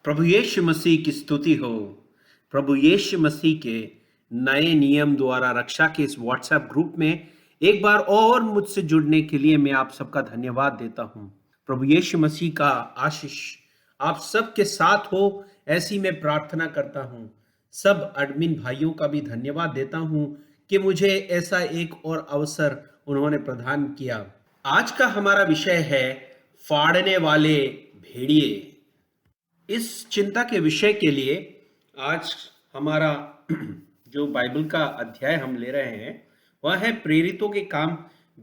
प्रभु यीशु मसीह की स्तुति हो। प्रभु यीशु मसीह के नए नियम द्वारा रक्षा के इस व्हाट्सएप ग्रुप में एक बार और मुझसे जुड़ने के लिए मैं आप सबका धन्यवाद देता हूं। प्रभु यीशु मसीह का आशीष आप सबके साथ हो, ऐसी मैं प्रार्थना करता हूं। सब एडमिन भाइयों का भी धन्यवाद देता हूं कि मुझे ऐसा एक और अवसर उन्होंने प्रदान किया। आज का हमारा विषय है फाड़ने वाले भेड़िए। इस चिंता के विषय के लिए आज हमारा जो बाइबल का अध्याय हम ले रहे हैं वह है प्रेरितों के काम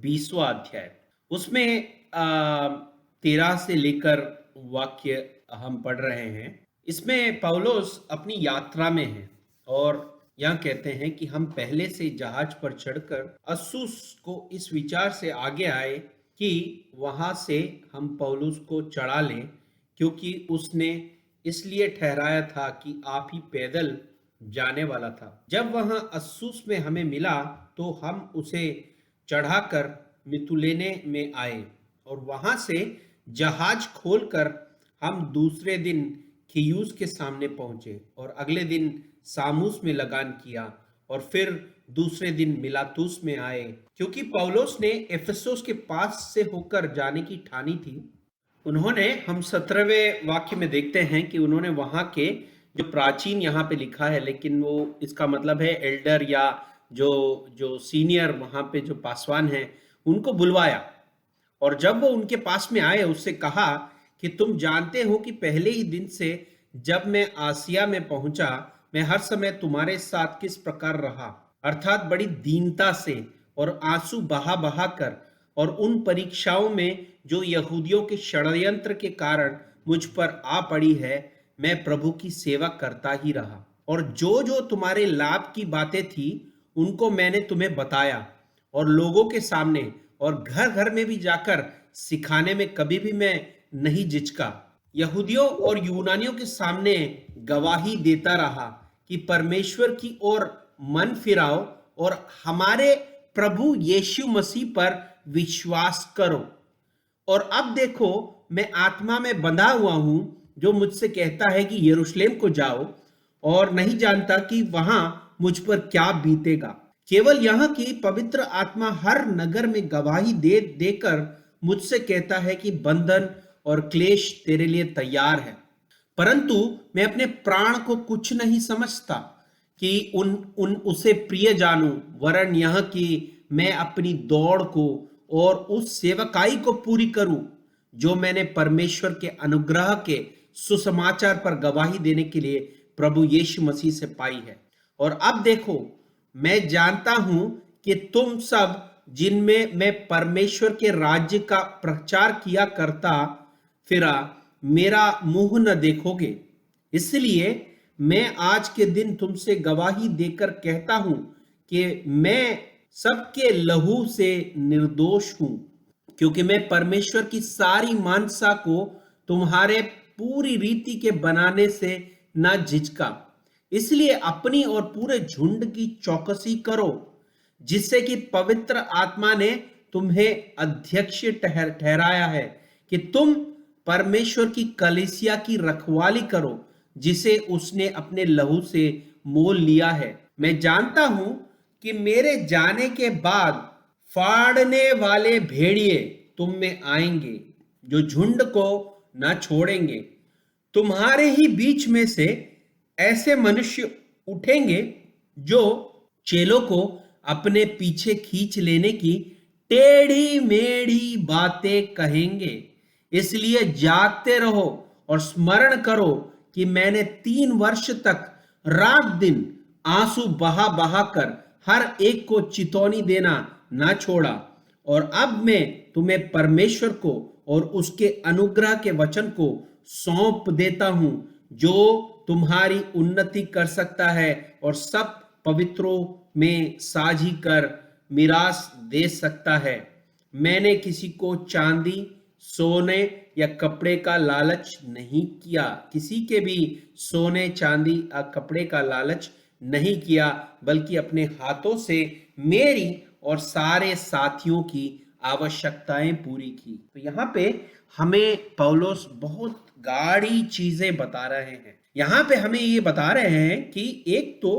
20वां अध्याय। उसमें 13 से लेकर वाक्य हम पढ़ रहे हैं। इसमें पौलुस अपनी यात्रा में है और यह कहते हैं कि हम पहले से जहाज पर चढ़कर अस्सुस को इस विचार से आगे आए कि वहां से हम पौलुस को चढ़ा लें, क्योंकि उसने इसलिए ठहराया था कि आप ही पैदल जाने वाला था। जब वहां अस्सुस में हमें मिला तो हम उसे चढ़ाकर मितुलेने में आए और वहां से जहाज खोलकर हम दूसरे दिन खियुस के सामने पहुंचे और अगले दिन सामुस में लगान किया और फिर दूसरे दिन मिलातुस में आए, क्योंकि पौलुस ने एफेसुस के पास से होकर जाने की ठानी थी। उन्होंने, हम 17वें वाक्य में देखते हैं कि उन्होंने वहां के जो प्राचीन यहाँ पे लिखा है, लेकिन वो इसका मतलब है एल्डर या जो जो सीनियर वहां पे जो पासवान हैं उनको बुलवाया और जब वो उनके पास में आए उससे कहा कि तुम जानते हो कि पहले ही दिन से जब मैं आसिया में पहुंचा मैं हर समय तुम्हारे साथ किस प्रकार रहा, अर्थात बड़ी दीनता से और आंसू बहा बहा कर, और उन परीक्षाओं में जो यहूदियों के षड्यंत्र के कारण मुझ पर आ पड़ी है, मैं प्रभु की सेवा करता ही रहा। और जो जो तुम्हारे लाभ की बातें थी उनको मैंने तुम्हें बताया और लोगों के सामने और घर घर में भी जाकर सिखाने में कभी भी मैं नहीं झिझका। यहूदियों और यूनानियों के सामने गवाही देता रहा कि परमेश्वर की ओर मन फिराओ और हमारे प्रभु यीशु मसीह पर विश्वास करो। और अब देखो, मैं आत्मा में बंधा हुआ हूं जो मुझसे कहता है कि यरूशलेम को जाओ, और नहीं जानता कि वहां मुझ पर क्या बीतेगा। केवल यह कि पवित्र आत्मा हर नगर में गवाही दे देकर मुझसे कहता है कि बंधन और क्लेश तेरे लिए तैयार है। परंतु मैं अपने प्राण को कुछ नहीं समझता कि उन उसे प्रिय जानूं, वरन यह कि मैं अपनी दौड़ को और उस सेवकाई को पूरी करूं जो मैंने परमेश्वर के अनुग्रह के सुसमाचार पर गवाही देने के लिए प्रभु यीशु मसीह से पाई है। और अब देखो, मैं जानता हूं कि तुम सब जिनमें मैं परमेश्वर के राज्य का प्रचार किया करता फिरा मेरा मुंह न देखोगे। इसलिए मैं आज के दिन तुमसे गवाही देकर कहता हूं कि मैं सबके लहू से निर्दोष हूं, क्योंकि मैं परमेश्वर की सारी मानसा को तुम्हारे पूरी रीति के बनाने से न झिझका। इसलिए अपनी और पूरे झुंड की चौकसी करो, जिससे कि पवित्र आत्मा ने तुम्हें अध्यक्ष ठहराया है कि तुम परमेश्वर की कलीसिया की रखवाली करो, जिसे उसने अपने लहू से मोल लिया है। मैं जानता हूं कि मेरे जाने के बाद फाड़ने वाले भेड़िए तुम में आएंगे जो झुंड को न छोड़ेंगे। तुम्हारे ही बीच में से ऐसे मनुष्य उठेंगे जो चेलों को अपने पीछे खींच लेने की टेढ़ी मेढ़ी बातें कहेंगे। इसलिए जागते रहो और स्मरण करो कि मैंने 3 वर्ष तक रात दिन आंसू बहा बहा कर हर एक को चितौनी देना ना छोड़ा। और अब मैं तुम्हें परमेश्वर को और उसके अनुग्रह के वचन को सौंप देता हूं, जो तुम्हारी उन्नति कर सकता है और सब पवित्रों में साझी कर मिरास दे सकता है। मैंने किसी को चांदी, सोने या कपड़े का लालच नहीं किया, किसी के भी सोने, चांदी या कपड़े का लालच नहीं किया, बल्कि अपने हाथों से मेरी और सारे साथियों की आवश्यकताएं पूरी की। तो यहाँ पे हमें पौलुस बहुत गाढ़ी चीजें बता रहे हैं। यहाँ पे हमें ये बता रहे हैं कि एक तो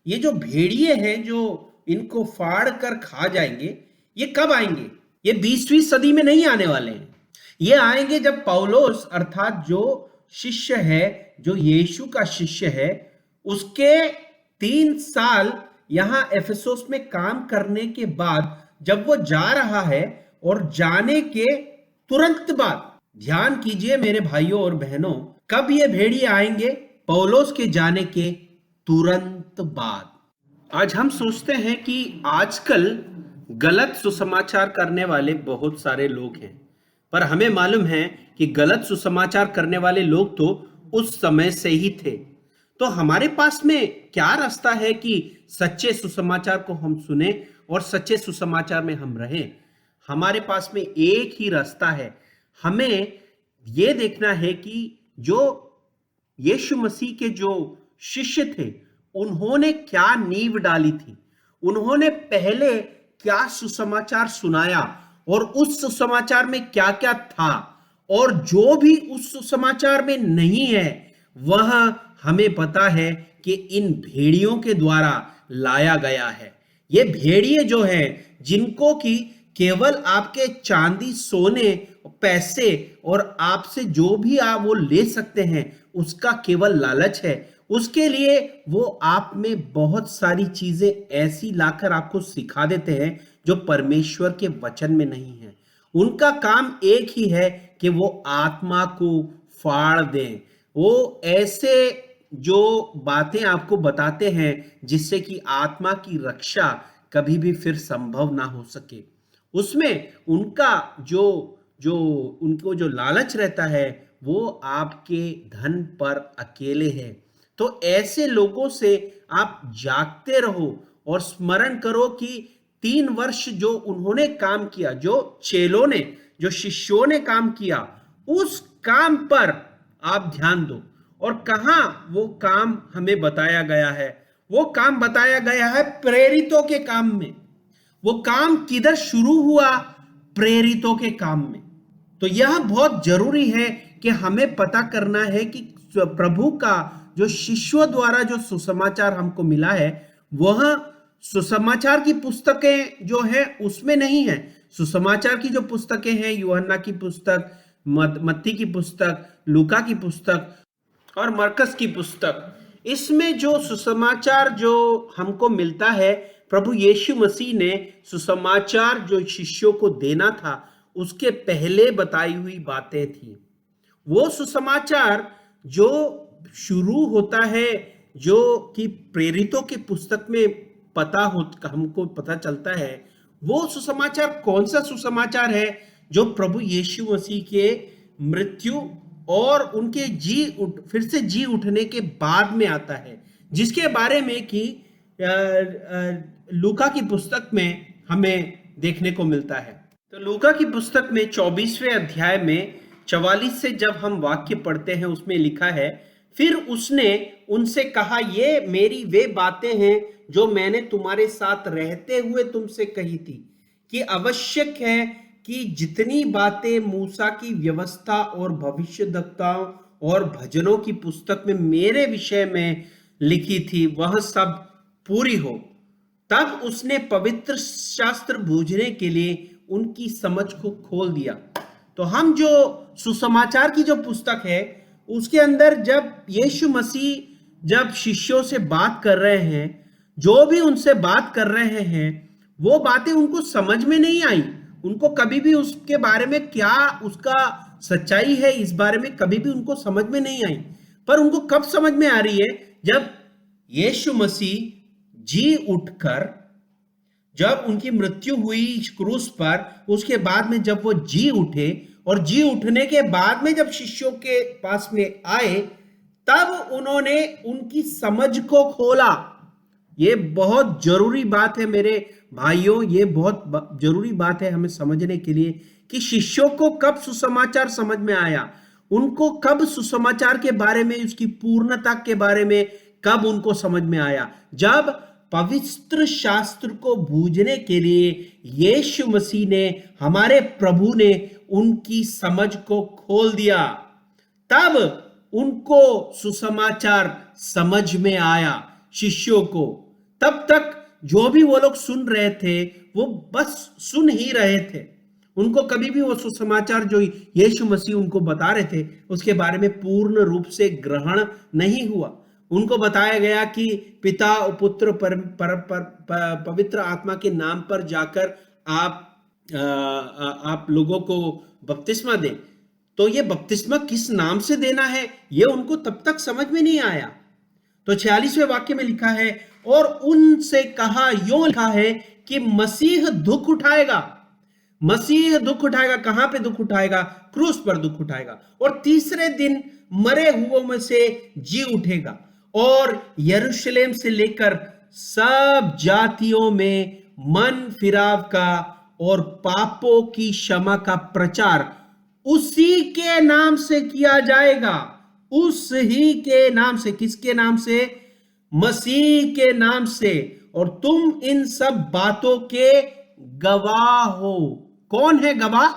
ये जो भेड़िए हैं जो इनको फाड़ कर खा जाएंगे, ये कब आएंगे? ये 20वीं सदी में नहीं आने वाले हैं। ये आएंगे जब पौलुस अर्थात जो शिष्य है, जो यीशु का शिष्य है, उसके 3 साल यहां एफेसुस में काम करने के बाद जब वो जा रहा है, और जाने के तुरंत बाद, ध्यान कीजिए मेरे भाइयों और बहनों, कब ये भेड़िए आएंगे? पौलुस के जाने के तुरंत बाद। आज हम सोचते हैं कि आजकल गलत सुसमाचार करने वाले बहुत सारे लोग हैं, पर हमें मालूम है कि गलत सुसमाचार करने वाले लोग तो उस समय से ही थे। तो हमारे पास में क्या रास्ता है कि सच्चे सुसमाचार को हम सुने और सच्चे सुसमाचार में हम रहें? हमारे पास में एक ही रास्ता है। हमें यह देखना है कि जो यीशु मसीह के जो शिष्य थे, उन्होंने क्या नींव डाली थी, उन्होंने पहले क्या सुसमाचार सुनाया, और उस सुसमाचार में क्या क्या था, और जो भी उस सुसमाचार में नहीं है वह हमें पता है कि इन भेड़ियों के द्वारा लाया गया है। ये भेड़िए जो हैं, जिनको कि केवल आपके चांदी, सोने, पैसे और आपसे जो भी आप वो ले सकते हैं, उसका केवल लालच है। उसके लिए वो आप में बहुत सारी चीजें ऐसी लाकर आपको सिखा देते हैं जो परमेश्वर के वचन में नहीं है। उनका काम एक ही है कि वो आत्मा को फाड़ दें। वो ऐसे जो बातें आपको बताते हैं जिससे कि आत्मा की रक्षा कभी भी फिर संभव ना हो सके। उसमें उनका जो जो उनको जो लालच रहता है वो आपके धन पर अकेले है। तो ऐसे लोगों से आप जागते रहो और स्मरण करो कि 3 वर्ष जो उन्होंने काम किया, जो चेलों ने, जो शिष्यों ने काम किया, उस काम पर आप ध्यान दो। और कहां वो काम हमें बताया गया है? वो काम बताया गया है प्रेरितों के काम में। वो काम किधर शुरू हुआ? प्रेरितों के काम में। तो यह बहुत जरूरी है कि हमें पता करना है कि प्रभु का जो शिष्यों द्वारा जो सुसमाचार हमको मिला है, वह सुसमाचार की पुस्तकें जो है उसमें नहीं है। सुसमाचार की जो पुस्तकें हैं, यूहन्ना की पुस्तक, मत्ती की पुस्तक, लूका की पुस्तक और मरकस की पुस्तक, इसमें जो सुसमाचार जो हमको मिलता है, प्रभु यीशु मसीह ने सुसमाचार जो शिष्यों को देना था उसके पहले बताई हुई बातें थी। वो सुसमाचार जो शुरू होता है, जो कि प्रेरितों की पुस्तक में हमको पता चलता है, वो सुसमाचार कौन सा सुसमाचार है? जो प्रभु यीशु मसीह के मृत्यु और उनके फिर से जी उठने के बाद में आता है, जिसके बारे में कि लूका की पुस्तक में हमें देखने को मिलता है। तो लूका की पुस्तक में 24वें अध्याय में 44 से जब हम वाक्य पढ़ते हैं, उसमें लिखा है, फिर उसने उनसे कहा, ये मेरी वे बातें हैं जो मैंने तुम्हारे साथ रहते हुए तुमसे कही थी, कि आवश्यक है कि जितनी बातें मूसा की व्यवस्था और भविष्यद्वक्ताओं और भजनों की पुस्तक में मेरे विषय में लिखी थी वह सब पूरी हो। तब उसने पवित्र शास्त्र बूझने के लिए उनकी समझ को खोल दिया। तो हम जो सुसमाचार की जो पुस्तक है, उसके अंदर जब यीशु मसीह जब शिष्यों से बात कर रहे हैं, जो भी उनसे बात कर रहे हैं, वो बातें उनको समझ में नहीं आई। उनको कभी भी उसके बारे में क्या उसका सच्चाई है, इस बारे में कभी भी उनको समझ में नहीं आई। पर उनको कब समझ में आ रही है? जब यीशु मसीह जी उठकर, जब उनकी मृत्यु हुई क्रूस पर, उसके बाद में जब वो जी उठे, और जी उठने के बाद में जब शिष्यों के पास में आए, तब उन्होंने उनकी समझ को खोला। ये बहुत जरूरी बात है मेरे भाइयों, ये बहुत जरूरी बात है हमें समझने के लिए कि शिष्यों को कब सुसमाचार समझ में आया, उनको कब सुसमाचार के बारे में, उसकी पूर्णता के बारे में कब उनको समझ में आया। जब पवित्र शास्त्र को बूझने के लिए यीशु मसीह ने, हमारे प्रभु ने उनकी समझ को खोल दिया। तब उनको सुसमाचार समझ में आया शिष्यों को। तब तक जो भी वो लोग सुन रहे थे वो बस सुन ही रहे थे। उनको कभी भी वो सुसमाचार जो यीशु मसीह उनको बता रहे थे उसके बारे में पूर्ण रूप से ग्रहण नहीं हुआ। उनको बताया गया कि पिता और पुत्र पवित्र आत्मा के नाम पर जाकर आप लोगों को बपतिस्मा दें। तो ये बपतिस्मा किस नाम से देना है ये उनको तब तक समझ में नहीं आया। तो 46वें वाक्य में लिखा है, और उनसे कहा, यूं लिखा है कि मसीह दुख उठाएगा। मसीह दुख उठाएगा। कहां पे दुख उठाएगा? क्रूस पर दुख उठाएगा। और तीसरे दिन मरे हुओं में से जी उठेगा और यरूशलेम से लेकर सब जातियों में मन फिराव का और पापों की क्षमा का प्रचार उसी के नाम से किया जाएगा। उस ही के नाम से। किसके नाम से? मसीह के नाम से। और तुम इन सब बातों के गवाह हो। कौन है गवाह?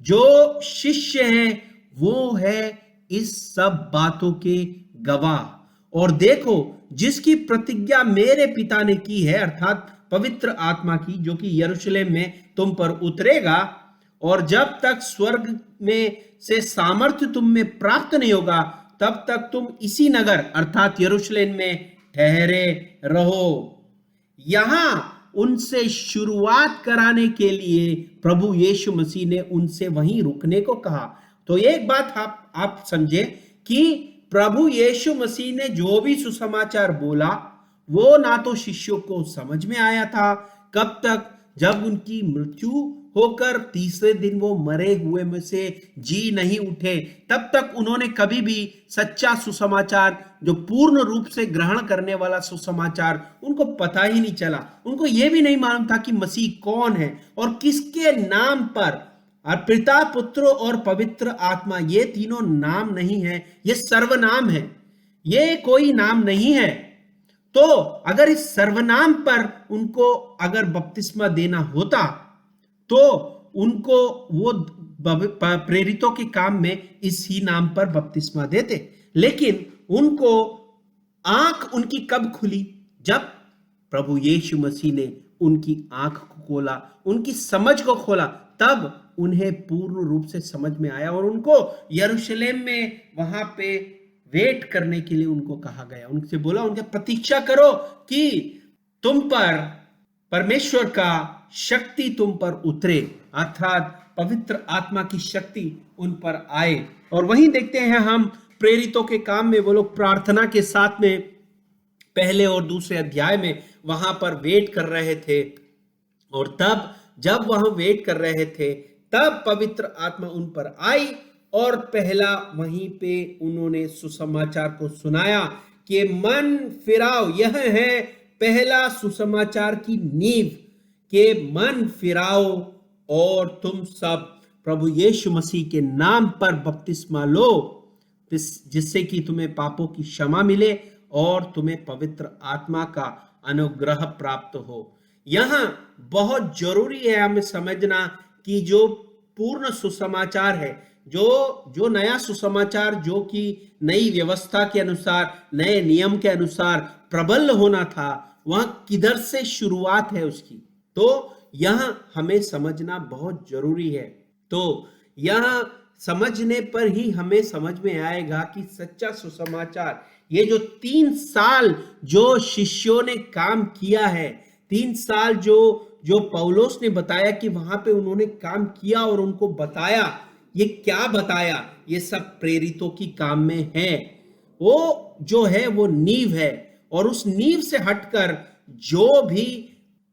जो शिष्य है वो है इस सब बातों के गवाह। और देखो, जिसकी प्रतिज्ञा मेरे पिता ने की है, अर्थात पवित्र आत्मा की, जो कि यरूशलेम में तुम पर उतरेगा, और जब तक स्वर्ग में से सामर्थ्य तुम में प्राप्त नहीं होगा तब तक तुम इसी नगर अर्थात यरूशलेम में ठहरे रहो। यहां उनसे शुरुआत कराने के लिए प्रभु यीशु मसीह ने उनसे वहीं रुकने को कहा। तो एक बात आप समझे कि प्रभु यीशु मसीह ने जो भी सुसमाचार बोला वो ना तो शिष्यों को समझ में आया था। कब तक? जब उनकी मृत्यु होकर तीसरे दिन वो मरे हुए में से जी नहीं उठे, तब तक उन्होंने कभी भी सच्चा सुसमाचार, जो पूर्ण रूप से ग्रहण करने वाला सुसमाचार, उनको पता ही नहीं चला। उनको यह भी नहीं मालूम था कि मसीह कौन है और किसके नाम पर। और पिता, पुत्र और पवित्र आत्मा, ये तीनों नाम नहीं है, ये सर्वनाम है, ये कोई नाम नहीं है। तो अगर इस सर्वनाम पर उनको अगर बपतिस्मा देना होता तो उनको वो प्रेरितों के काम में इस ही नाम पर बपतिस्मा देते। लेकिन उनको आंख उनकी कब खुली? जब प्रभु यीशु मसीह ने उनकी आंख को खोला, उनकी समझ को खोला, तब उन्हें पूर्ण रूप से समझ में आया और उनको यरूशलेम में वहां पे वेट करने के लिए उनको कहा गया। उनसे बोला, उनके प्रतीक्षा करो कि तुम पर परमेश्वर का शक्ति तुम पर उतरे, अर्थात पवित्र आत्मा की शक्ति उन पर आए। और वहीं देखते हैं हम प्रेरितों के काम में वो लोग प्रार्थना के साथ में पहले और दूसरे अध्याय में वहां पर वेट कर रहे थे। और तब जब वहां वेट कर रहे थे तब पवित्र आत्मा उन पर आई और पहला वहीं पे उन्होंने सुसमाचार को सुनाया कि मन फिराओ। यह है पहला सुसमाचार की नींव के मन फिराओ और तुम सब प्रभु यीशु मसीह के नाम पर बपतिस्मा लो, जिससे कि तुम्हें पापों की क्षमा मिले और तुम्हें पवित्र आत्मा का अनुग्रह प्राप्त हो। यहां बहुत जरूरी है हमें समझना कि जो पूर्ण सुसमाचार है, जो नया सुसमाचार, जो कि नई व्यवस्था के अनुसार, नए नियम के अनुसार प्रबल होना था, वह किधर से शुरुआत है उसकी। तो यहां हमें समझना बहुत जरूरी है। तो यहां समझने पर ही हमें समझ में आएगा कि सच्चा सुसमाचार, ये जो 3 साल जो शिष्यों ने काम किया है, 3 साल जो पौलुस ने बताया कि वहां पे उन्होंने काम किया और उनको बताया, ये क्या बताया, ये सब प्रेरितों की काम में है। वो जो है वो नींव है, और उस नींव से हटकर जो भी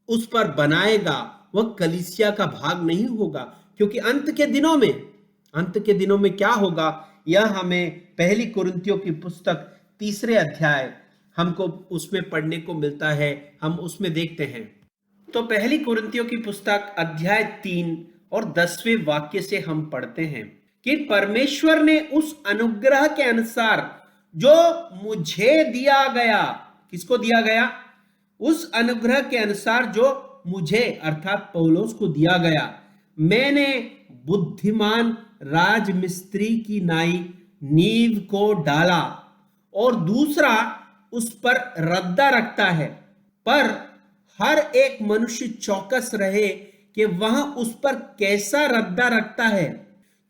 उस पर बनाएगा वह कलीसिया का भाग नहीं होगा। क्योंकि अंत के दिनों में क्या होगा, यह हमें पहली कुरिन्थियों की पुस्तक 3 अध्याय हमको उसमें पढ़ने को मिलता है। हम उसमें देखते हैं। तो पहली कुरिन्थियों की पुस्तक अध्याय 3 और 10वें वाक्य से हम पढ़ते हैं कि परमेश्वर ने उस अनुग्रह के अनुसार जो मुझे दिया गया, किसको दिया गया? उस अनुग्रह के अनुसार जो मुझे अर्थात पौलुस को दिया गया, मैंने बुद्धिमान राजमिस्त्री की नाई नींव को डाला और दूसरा उस पर रद्दा रखता है, पर हर एक मनुष्य चौकस रहे कि वह उस पर कैसा रद्दा रखता है,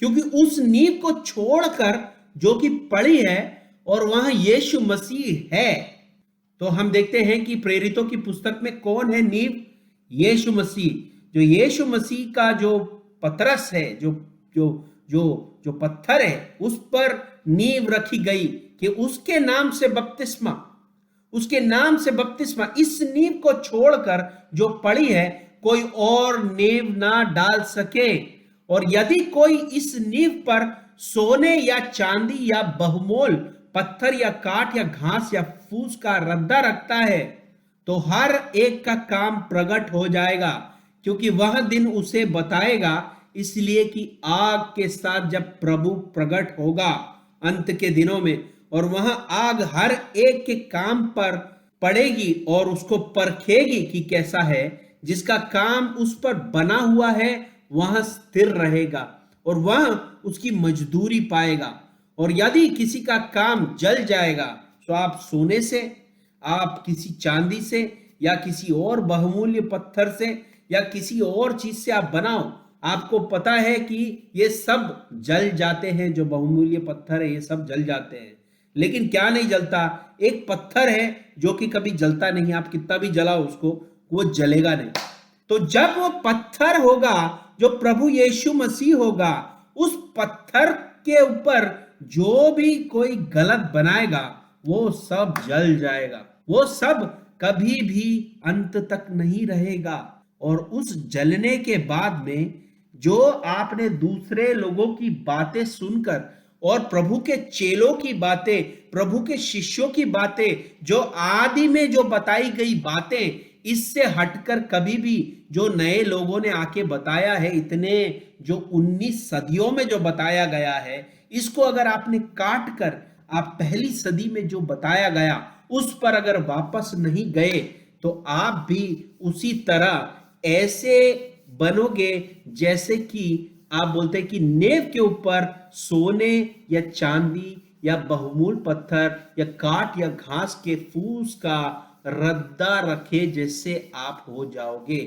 क्योंकि उस नींव को छोड़कर जो कि पड़ी है और वह यीशु मसीह है। तो हम देखते हैं कि प्रेरितों की पुस्तक में कौन है नींव? यीशु मसीह। जो यीशु मसीह का जो पतरस है, जो जो जो जो पत्थर है, उस पर नींव रखी गई कि उसके नाम से बपतिस्मा, उसके नाम से बपतिस्मा, इस नींव को छोड़कर जो पड़ी है कोई और नींव ना डाल सके। और यदि कोई इस नींव पर सोने या चांदी या बहुमोल पत्थर या काठ या घास या फूस का रद्दा रखता है, तो हर एक का काम प्रकट हो जाएगा, क्योंकि वह दिन उसे बताएगा। इसलिए कि आग के साथ जब प्रभु प्रकट होगा अंत के दिनों में, और वह आग हर एक के काम पर पड़ेगी और उसको परखेगी कि कैसा है। जिसका काम उस पर बना हुआ है वह स्थिर रहेगा और वह उसकी मजदूरी पाएगा। और यदि किसी का काम जल जाएगा, तो आप सोने से, आप किसी चांदी से या किसी और बहुमूल्य पत्थर से या किसी और चीज से आप बनाओ, आपको पता है कि ये सब जल जाते हैं। जो बहुमूल्य पत्थर है ये सब जल जाते हैं, लेकिन क्या नहीं जलता? एक पत्थर है जो कि कभी जलता नहीं, आप कितना भी जलाओ उसको, वो जलेगा नहीं। तो जब वो पत्थर होगा जो प्रभु यीशु मसीह होगा, उस पत्थर के ऊपर जो भी कोई गलत बनाएगा वो सब जल जाएगा, वो सब कभी भी अंत तक नहीं रहेगा। और उस जलने के बाद में जो आपने दूसरे लोगों की बातें सुनकर और प्रभु के चेलों की बातें, प्रभु के शिष्यों की बातें, जो आदि में जो बताई गई बातें, इससे हटकर कभी भी जो नए लोगों ने आके बताया है, इतने जो 19 सदियों में जो बताया गया है, इसको अगर आपने काट कर आप पहली सदी में जो बताया गया उस पर अगर वापस नहीं गए, तो आप भी उसी तरह ऐसे बनोगे जैसे कि आप बोलते हैं कि नेव के ऊपर सोने या चांदी या बहुमूल पत्थर या काठ या घास के फूस का रद्दा रखे जैसे आप हो जाओगे।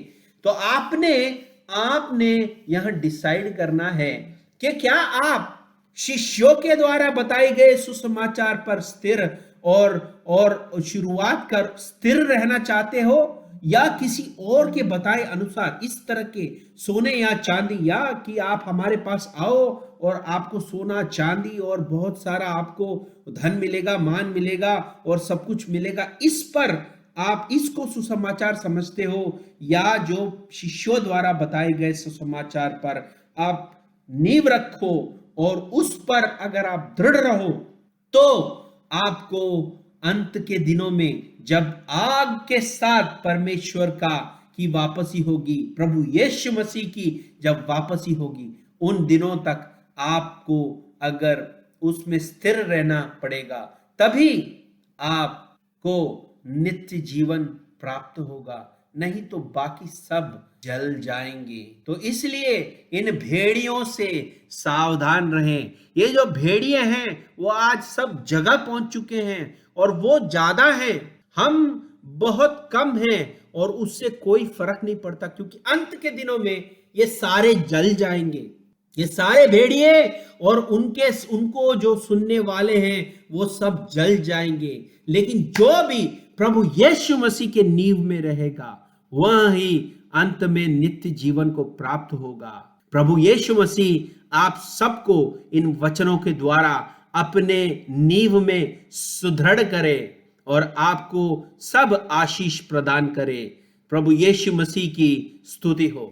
तो आपने यह डिसाइड करना है कि क्या आप शिष्यों के द्वारा बताए गए सुसमाचार पर स्थिर और शुरुआत कर स्थिर रहना चाहते हो, या किसी और के बताए अनुसार इस तरह के सोने या चांदी, या कि आप हमारे पास आओ और आपको सोना चांदी और बहुत सारा आपको धन मिलेगा, मान मिलेगा और सब कुछ मिलेगा, इस पर आप इसको सुसमाचार समझते हो, या जो शिष्यों द्वारा बताए गए सुसमाचार पर आप नींव रखो और उस पर अगर आप दृढ़ रहो, तो आपको अंत के दिनों में जब आग के साथ परमेश्वर की वापसी होगी, प्रभु यीशु मसीह की जब वापसी होगी, उन दिनों तक आपको अगर उसमें स्थिर रहना पड़ेगा, तभी आपको नित्य जीवन प्राप्त होगा, नहीं तो बाकी सब जल जाएंगे। तो इसलिए इन भेड़ियों से सावधान रहें। ये जो भेड़िए हैं वो आज सब जगह पहुंच चुके हैं और वो ज्यादा हैं, हम बहुत कम हैं, और उससे कोई फर्क नहीं पड़ता, क्योंकि अंत के दिनों में ये सारे जल जाएंगे। ये सारे भेड़िए और उनको जो सुनने वाले हैं वो सब जल जाएंगे। लेकिन जो भी प्रभु यीशु मसीह के नींव में रहेगा वह ही अंत में नित्य जीवन को प्राप्त होगा। प्रभु यीशु मसीह आप सबको इन वचनों के द्वारा अपने नींव में सुदृढ़ करे और आपको सब आशीष प्रदान करे। प्रभु यीशु मसीह की स्तुति हो।